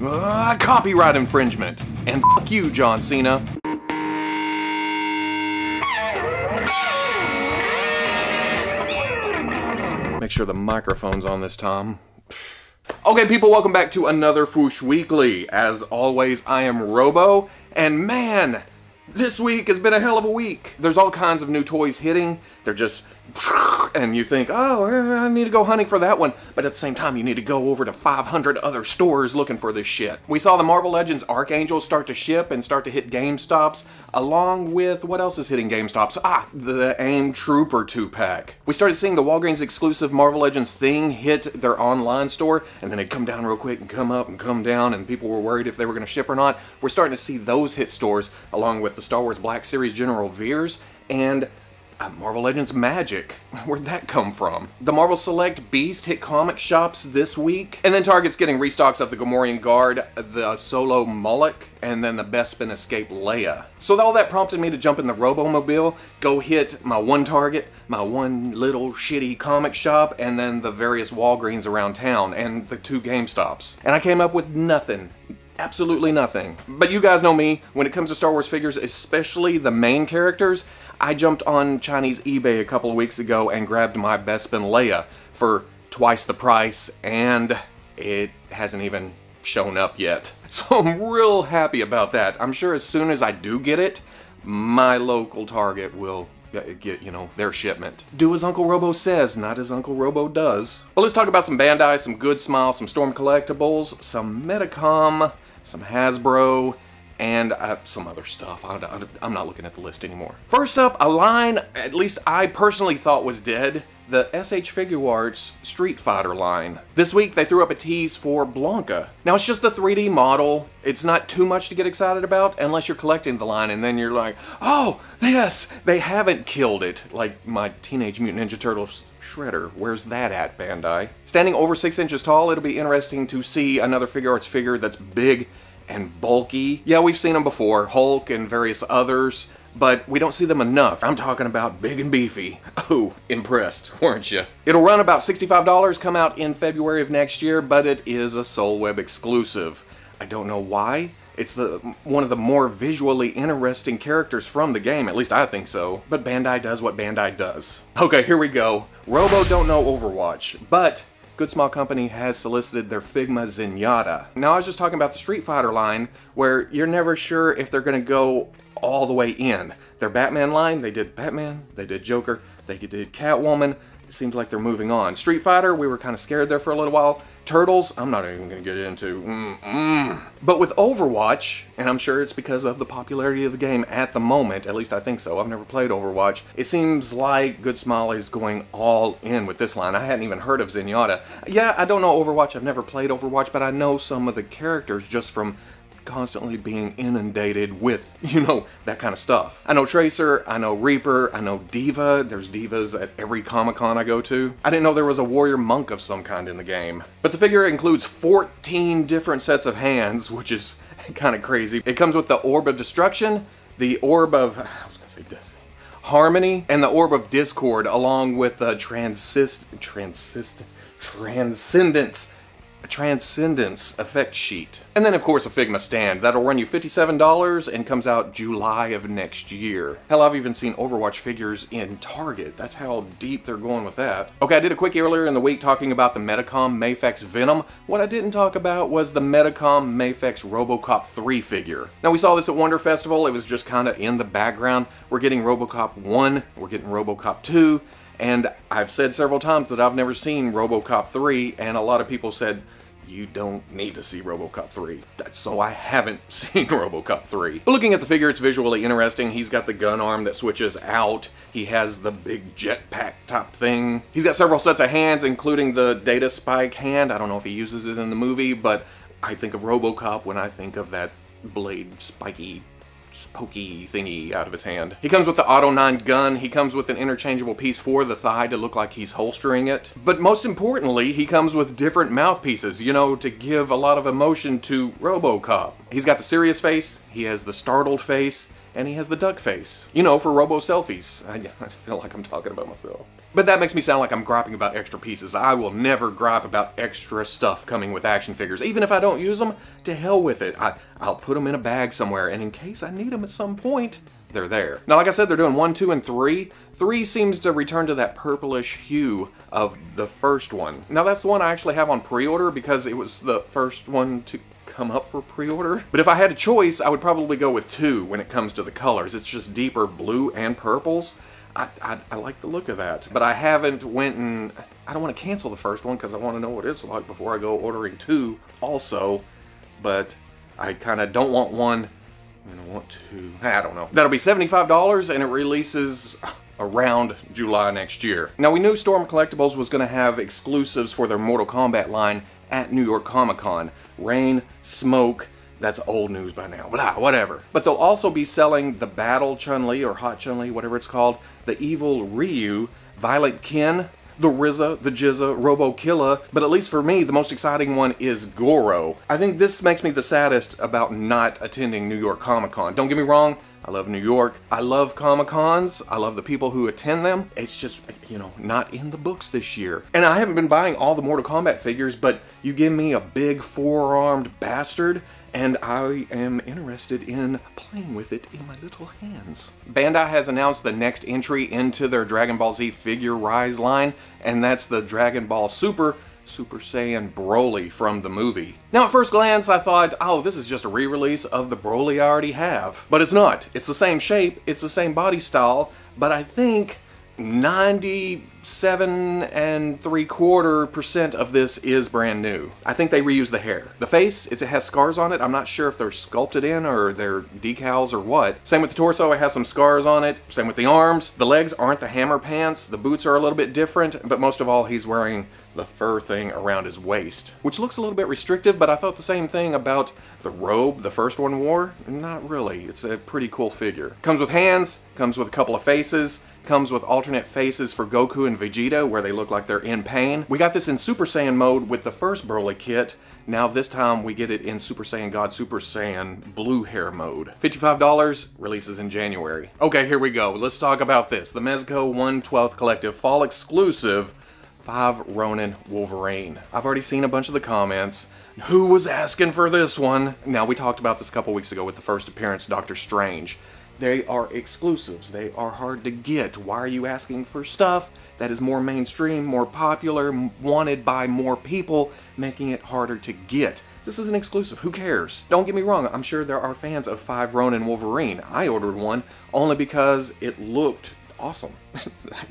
Copyright infringement. And fuck you, John Cena. Make sure the microphone's on this time. Okay, people, welcome back to another Fwoosh Weekly. As always, I am Robo, and man, this week has been a hell of a week. There's all kinds of new toys hitting. They're just... and you think, oh, I need to go hunting for that one. But at the same time, you need to go over to 500 other stores looking for this shit. We saw the Marvel Legends Archangel start to ship and start to hit GameStops, along with, what else is hitting GameStops? The AIM Trooper 2-pack. We started seeing the Walgreens exclusive Marvel Legends thing hit their online store, and then it'd come down real quick and come up and come down, and people were worried if they were going to ship or not. We're starting to see those hit stores, along with the Star Wars Black Series General Veers, and Marvel Legends Magic. Where'd that come from? The Marvel Select Beast hit comic shops this week. And then Target's getting restocks of the Gamorrean Guard, the Solo Moloch, and then the Bespin Escape Leia. So all that prompted me to jump in the Robomobile, go hit my one Target, my one little shitty comic shop, and then the various Walgreens around town, and the 2 GameStops. And I came up with nothing. Absolutely nothing. But you guys know me, when it comes to Star Wars figures, especially the main characters, I jumped on Chinese eBay a couple of weeks ago and grabbed my Bespin Leia for twice the price, and it hasn't even shown up yet. So I'm real happy about that. I'm sure as soon as I do get it, my local Target will get, you know, their shipment. Do as Uncle Robo says, not as Uncle Robo does. But let's talk about some Bandai, some Good Smile, some Storm Collectibles, some Medicom, some Hasbro, and some other stuff. I'm not looking at the list anymore. First up, a line at least I personally thought was dead. The SH Figuarts Street Fighter line. This week they threw up a tease for Blanca. Now it's just the 3D model. It's not too much to get excited about unless you're collecting the line and then you're like, oh, yes, they haven't killed it. Like my Teenage Mutant Ninja Turtles Shredder. Where's that at, Bandai? Standing over 6 inches tall, it'll be interesting to see another Figuarts figure that's big and bulky. Yeah, we've seen them before, Hulk and various others, but we don't see them enough. I'm talking about big and beefy. Oh, impressed, weren't you? It'll run about $65, come out in February of next year, but it is a Soul Web exclusive. I don't know why. It's one of the more visually interesting characters from the game, at least I think so. But Bandai does what Bandai does. Okay, here we go. Robo don't know Overwatch, but Good Small Company has solicited their Figma Zenyatta. Now I was just talking about the Street Fighter line, where you're never sure if they're gonna go all the way in. Their Batman line, they did Batman, they did Joker, they did Catwoman. It seems like they're moving on. Street Fighter, we were kind of scared there for a little while. Turtles, I'm not even going to get into. But with Overwatch, and I'm sure it's because of the popularity of the game at the moment, at least I think so, I've never played Overwatch, it seems like Good Smile is going all in with this line. I hadn't even heard of Zenyatta. Yeah, I don't know Overwatch, I've never played Overwatch, but I know some of the characters just from constantly being inundated with, you know, that kind of stuff. I know Tracer, I know Reaper, I know Diva. There's Divas at every Comic-Con I go to. I didn't know there was a warrior monk of some kind in the game. But the figure includes 14 different sets of hands, which is kind of crazy. It comes with the Orb of Destruction, the Orb of, I was gonna say Destiny, Harmony, and the Orb of Discord, along with the Transcendence effect sheet. And then of course a Figma stand. That'll run you $57 and comes out July of next year. Hell, I've even seen Overwatch figures in Target. That's how deep they're going with that. Okay, I did a quickie earlier in the week talking about the Medicom MAFEX Venom. What I didn't talk about was the Medicom MAFEX Robocop 3 figure. Now we saw this at Wonder Festival. It was just kind of in the background. We're getting Robocop 1, we're getting Robocop 2, and I've said several times that I've never seen Robocop 3, and a lot of people said, you don't need to see Robocop 3. So I haven't seen Robocop 3. But looking at the figure, it's visually interesting. He's got the gun arm that switches out. He has the big jetpack top thing. He's got several sets of hands, including the data spike hand. I don't know if he uses it in the movie, but I think of Robocop when I think of that blade spiky pokey thingy out of his hand. He comes with the Auto 9 gun. He comes with an interchangeable piece for the thigh to look like he's holstering it. But most importantly, he comes with different mouthpieces, you know, to give a lot of emotion to RoboCop. He's got the serious face, he has the startled face, and he has the duck face. You know, for robo selfies. I feel like I'm talking about myself. But that makes me sound like I'm griping about extra pieces. I will never gripe about extra stuff coming with action figures. Even if I don't use them, to hell with it. I'll put them in a bag somewhere, and in case I need them at some point, they're there. Now, like I said, they're doing 1, 2, and 3. 3 seems to return to that purplish hue of the first one. Now, that's the one I actually have on pre-order because it was the first one to come up for pre-order. But if I had a choice, I would probably go with 2 when it comes to the colors. It's just deeper blue and purples. I like the look of that. But I haven't went and... I don't want to cancel the first one because I want to know what it's like before I go ordering 2 also. But I kind of don't want 1... and I want to... I don't know. That'll be $75 and it releases around July next year. Now, we knew Storm Collectibles was going to have exclusives for their Mortal Kombat line at New York Comic Con. Rain, smoke, that's old news by now, but whatever. But they'll also be selling the Battle Chun-Li, or Hot Chun-Li, whatever it's called, the Evil Ryu, Violent Ken, the RZA, the Jizza, Robo Killa, but at least for me, the most exciting one is Goro. I think this makes me the saddest about not attending New York Comic Con. Don't get me wrong, I love New York. I love Comic Cons. I love the people who attend them. It's just, you know, not in the books this year. And I haven't been buying all the Mortal Kombat figures, but you give me a big four-armed bastard, and I am interested in playing with it in my little hands. Bandai has announced the next entry into their Dragon Ball Z Figure Rise line, and that's the Dragon Ball Super Saiyan Broly from the movie. Now, at first glance, I thought, oh, this is just a re-release of the Broly I already have. But it's not. It's the same shape, it's the same body style, but I think 97.75% of this is brand new. I think they reused the hair. The face, it has scars on it. I'm not sure if they're sculpted in or they're decals or what. Same with the torso, it has some scars on it. Same with the arms. The legs aren't the hammer pants. The boots are a little bit different, but most of all, he's wearing the fur thing around his waist, which looks a little bit restrictive, but I thought the same thing about the robe the first one wore. Not really. It's a pretty cool figure. Comes with hands, comes with a couple of faces, comes with alternate faces for Goku and Vegeta where they look like they're in pain. We got this in Super Saiyan mode with the first Broly kit. Now this time we get it in Super Saiyan God Super Saiyan blue hair mode. $55, releases in January. Okay, here we go. Let's talk about this. The Mezco One 12th Collective Fall Exclusive 5 Ronin Wolverine. I've already seen a bunch of the comments. Who was asking for this one? Now, we talked about this a couple weeks ago with the first appearance, Doctor Strange. They are exclusives. They are hard to get. Why are you asking for stuff that is more mainstream, more popular, wanted by more people, making it harder to get? This is an exclusive. Who cares? Don't get me wrong. I'm sure there are fans of 5 Ronin Wolverine. I ordered one only because it looked awesome,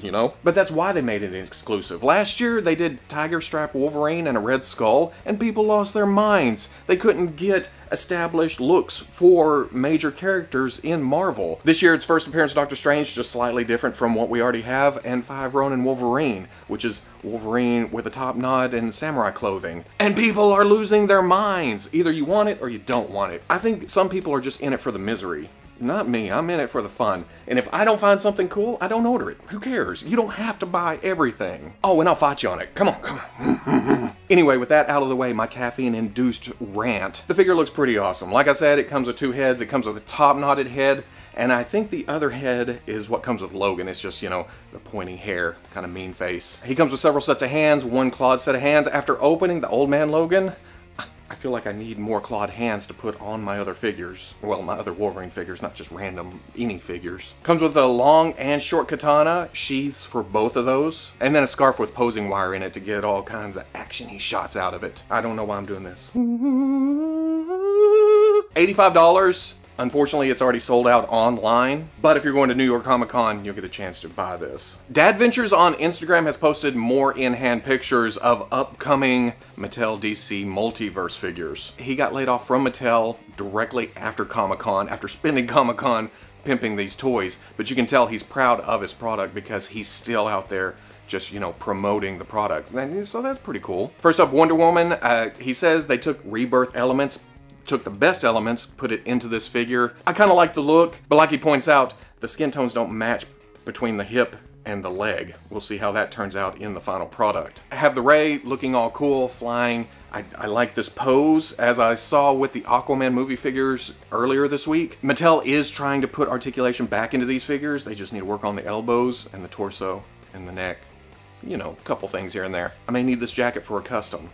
you know? But that's why they made it an exclusive. Last year, they did Tiger Strap Wolverine and a Red Skull, and people lost their minds. They couldn't get established looks for major characters in Marvel. This year, its first appearance, Doctor Strange, just slightly different from what we already have, and 5 Ronin Wolverine, which is Wolverine with a top knot and samurai clothing. And people are losing their minds. Either you want it or you don't want it. I think some people are just in it for the misery. Not me, I'm in it for the fun. And if I don't find something cool, I don't order it. Who cares? You don't have to buy everything. Oh, and I'll fight you on it. Come on, come on. Anyway, with that out of the way, my caffeine-induced rant. The figure looks pretty awesome. Like I said, it comes with 2 heads. It comes with a top-knotted head. And I think the other head is what comes with Logan. It's just, you know, the pointy hair, kind of mean face. He comes with several sets of hands, 1 clawed set of hands. After opening the Old Man Logan, I feel like I need more clawed hands to put on my other figures. Well, my other Wolverine figures, not just random any figures. Comes with a long and short katana, sheaths for both of those, and then a scarf with posing wire in it to get all kinds of action-y shots out of it. I don't know why I'm doing this. $85. Unfortunately, it's already sold out online, but if you're going to New York Comic Con, you'll get a chance to buy this. Dad Ventures on Instagram has posted more in-hand pictures of upcoming Mattel DC Multiverse figures. He got laid off from Mattel directly after Comic Con, after spending Comic Con pimping these toys, but you can tell he's proud of his product because he's still out there just, you know, promoting the product. And so that's pretty cool. First up, Wonder Woman. He says they took Rebirth elements, took the best elements, put it into this figure. I kind of like the look, but like he points out, the skin tones don't match between the hip and the leg. We'll see how that turns out in the final product. I have the Ray looking all cool, flying. I like this pose, as I saw with the Aquaman movie figures earlier this week. Mattel is trying to put articulation back into these figures. They just need to work on the elbows and the torso and the neck. You know, a couple things here and there. I may need this jacket for a custom.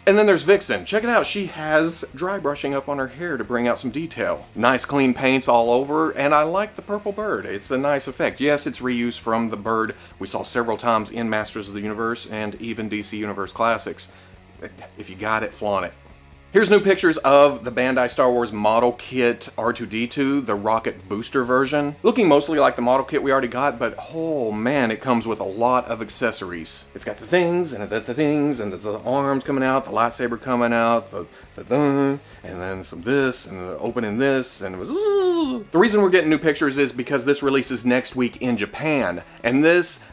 And then there's Vixen. Check it out. She has dry brushing up on her hair to bring out some detail. Nice clean paints all over, and I like the purple bird. It's a nice effect. Yes, it's reused from the bird we saw several times in Masters of the Universe and even DC Universe Classics. If you got it, flaunt it. Here's new pictures of the Bandai Star Wars model kit R2-D2, the rocket booster version. Looking mostly like the model kit we already got, but oh man, it comes with a lot of accessories. It's got the things, and the arms coming out, the lightsaber coming out, and then some this, and the opening this, and it was... The reason we're getting new pictures is because this releases next week in Japan, and this...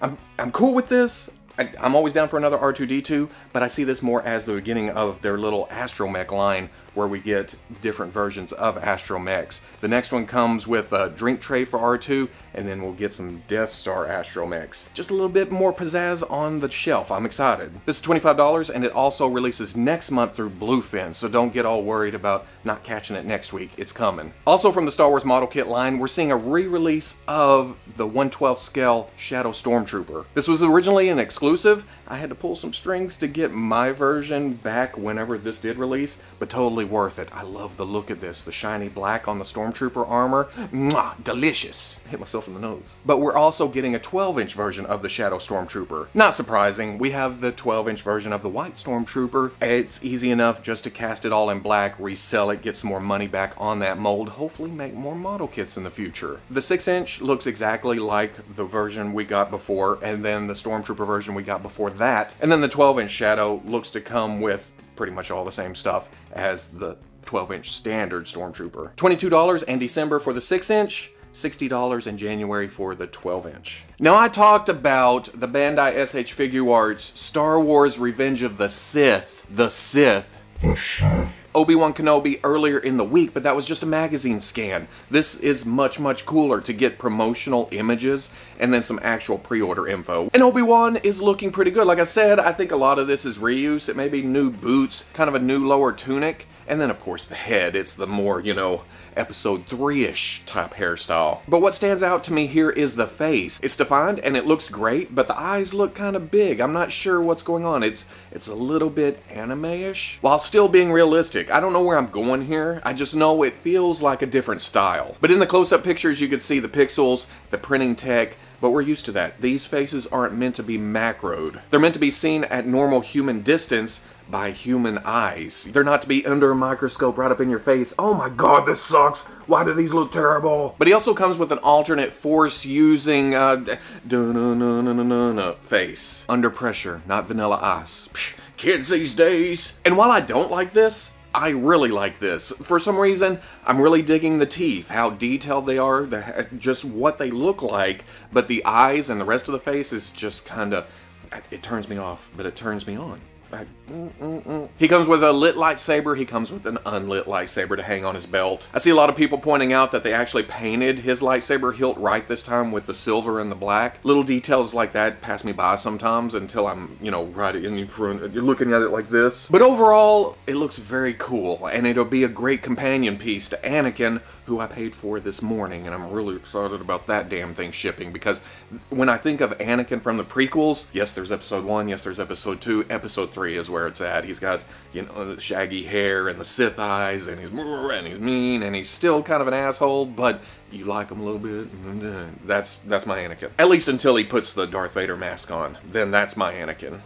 I'm cool with this. I'm always down for another R2-D2, but I see this more as the beginning of their little astromech line where we get different versions of astromechs. The next one comes with a drink tray for R2, and then we'll get some Death Star astromechs. Just a little bit more pizzazz on the shelf. I'm excited. This is $25, and it also releases next month through Bluefin, so don't get all worried about not catching it next week. It's coming. Also from the Star Wars model kit line, we're seeing a re-release of the 1/12 scale Shadow Stormtrooper. This was originally an exclusive. I had to pull some strings to get my version back whenever this did release, but totally worth it. I love the look of this. The shiny black on the Stormtrooper armor. Mwah, delicious. Hit myself in the nose. But we're also getting a 12-inch version of the Shadow Stormtrooper. Not surprising, we have the 12-inch version of the White Stormtrooper. It's easy enough just to cast it all in black, resell it, get some more money back on that mold, hopefully make more model kits in the future. The 6-inch looks exactly like the version we got before, and then the Stormtrooper version we got before that. And then the 12-inch Shadow looks to come with pretty much all the same stuff as the 12-inch standard Stormtrooper. $22 in December for the 6-inch, $60 in January for the 12-inch. Now I talked about the Bandai SH Figuarts Star Wars Revenge of the Sith. ObiWan Kenobi earlier in the week, but that was just a magazine scan. This is much, much cooler to get promotional images and then some actual pre-order info. And Obi-Wan is looking pretty good. Like I said, I think a lot of this is reuse. It may be new boots, kind of a new lower tunic, and then of course the head. It's the more, you know, episode 3-ish type hairstyle. But what stands out to me here is the face. It's defined and it looks great, but the eyes look kind of big. I'm not sure what's going on. It's a little bit anime-ish, while still being realistic. I don't know where I'm going here. I just know it feels like a different style. But in the close-up pictures, you could see the pixels, the printing tech, but we're used to that. These faces aren't meant to be macroed. They're meant to be seen at normal human distance by human eyes. They're not to be under a microscope right up in your face. Oh my god, this sucks. Why do these look terrible? But he also comes with an alternate force using face. Under pressure, not vanilla ice. Psh, kids these days. And while I don't like this, I really like this. For some reason, I'm really digging the teeth, how detailed they are, just what they look like, but the eyes and the rest of the face is just kind of, it turns me off, but it turns me on. He comes with a lit lightsaber, he comes with an unlit lightsaber to hang on his belt. I see a lot of people pointing out that they actually painted his lightsaber hilt right this time with the silver and the black. Little details like that pass me by sometimes until I'm, you know, right in front, you're looking at it like this. But overall, it looks very cool, and it'll be a great companion piece to Anakin, who I paid for this morning, and I'm really excited about that damn thing shipping, because when I think of Anakin from the prequels, yes, there's episode 1, yes, there's episode 2, episode 3 is where it's at. He's got, you know, the shaggy hair and the Sith eyes, and he's mean, and he's still kind of an asshole, but you like him a little bit. That's my Anakin. At least until he puts the Darth Vader mask on. Then that's my Anakin.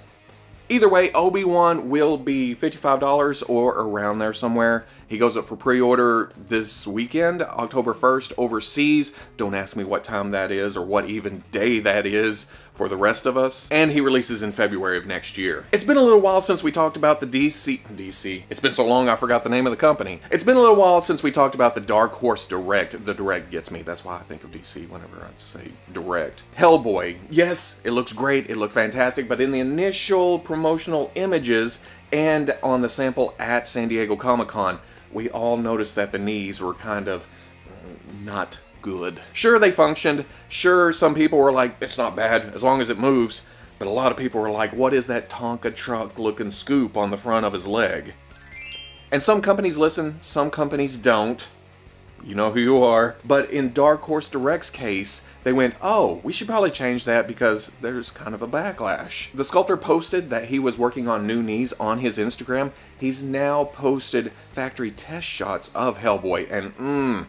Either way, Obi-Wan will be $55 or around there somewhere. He goes up for pre-order this weekend, October 1st, overseas. Don't ask me what time that is or what even day that is for the rest of us. And he releases in February of next year. It's been a little while since we talked about the DC. It's been so long I forgot the name of the company. It's been a little while since we talked about the Dark Horse Direct. The Direct gets me. That's why I think of DC whenever I say Direct. Hellboy. Yes, it looks great. It looked fantastic. But in the initial promotional images and on the sample at San Diego Comic-Con, we all noticed that the knees were kind of not good. Sure, they functioned. Sure, some people were like, it's not bad as long as it moves. But a lot of people were like, what is that Tonka truck looking scoop on the front of his leg? And some companies listen, some companies don't. You know who you are. But in Dark Horse Direct's case, they went, oh, we should probably change that because there's kind of a backlash. The sculptor posted that he was working on new knees on his Instagram. He's now posted factory test shots of Hellboy, and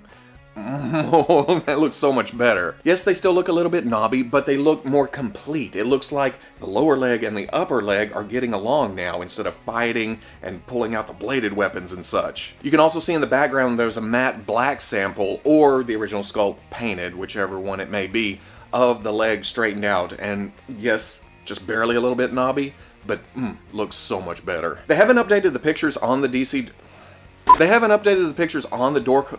oh, that looks so much better. Yes, they still look a little bit knobby, but they look more complete. It looks like the lower leg and the upper leg are getting along now instead of fighting and pulling out the bladed weapons and such. You can also see in the background there's a matte black sample, or the original sculpt painted, whichever one it may be, of the leg straightened out. And yes, just barely a little bit knobby, but looks so much better. They haven't updated the pictures on the DC... They haven't updated the pictures on the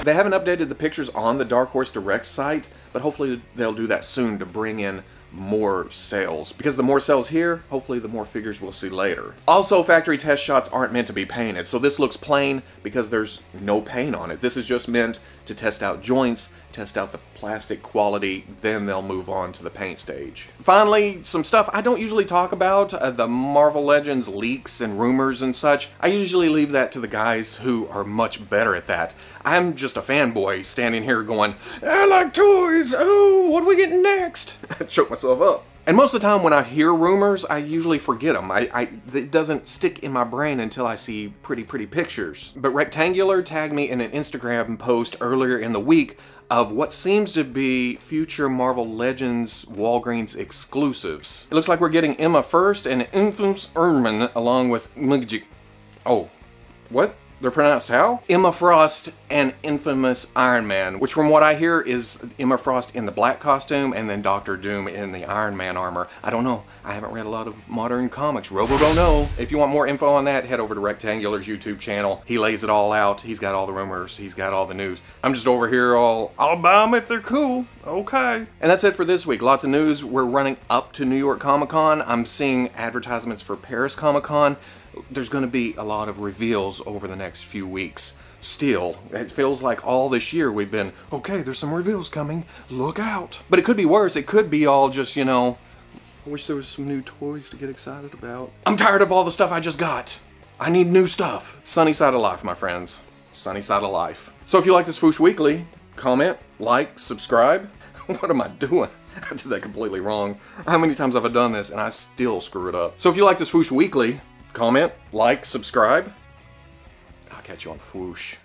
They haven't updated the pictures on the Dark Horse Direct site, but hopefully they'll do that soon to bring in more sales. Because the more sales here, hopefully the more figures we'll see later. Also, factory test shots aren't meant to be painted, so this looks plain because there's no paint on it. This is just meant to test out joints, test out the plastic quality, then they'll move on to the paint stage. Finally, some stuff I don't usually talk about, the Marvel Legends leaks and rumors and such. I usually leave that to the guys who are much better at that. I'm just a fanboy standing here going, I like toys, oh, what are we getting next? I choke myself up. And most of the time when I hear rumors, I usually forget them. It doesn't stick in my brain until I see pretty pictures. But Rectangular tagged me in an Instagram post earlier in the week of what seems to be future Marvel Legends Walgreens exclusives. It looks like we're getting Emma First and Infamous Ermin along with Oh, what? They're pronounced how? Emma Frost and Infamous Iron Man, which from what I hear is Emma Frost in the black costume and then Dr. Doom in the Iron Man armor. I don't know. I haven't read a lot of modern comics. Robo don't know. If you want more info on that, head over to Rectangular's YouTube channel. He lays it all out. He's got all the rumors. He's got all the news. I'm just over here I'll buy them if they're cool. Okay. And that's it for this week. Lots of news. We're running up to New York Comic Con. I'm seeing advertisements for Paris Comic Con. There's going to be a lot of reveals over the next few weeks. Still, it feels like all this year we've been, okay, there's some reveals coming, look out. But it could be worse. It could be all just, you know, I wish there was some new toys to get excited about. I'm tired of all the stuff I just got. I need new stuff. Sunny side of life, my friends. Sunny side of life. So if you like this Fwoosh Weekly, comment, like, subscribe. What am I doing? I did that completely wrong. How many times have I done this and I still screw it up? So if you like this Fwoosh Weekly, comment, like, subscribe. I'll catch you on the Fwoosh.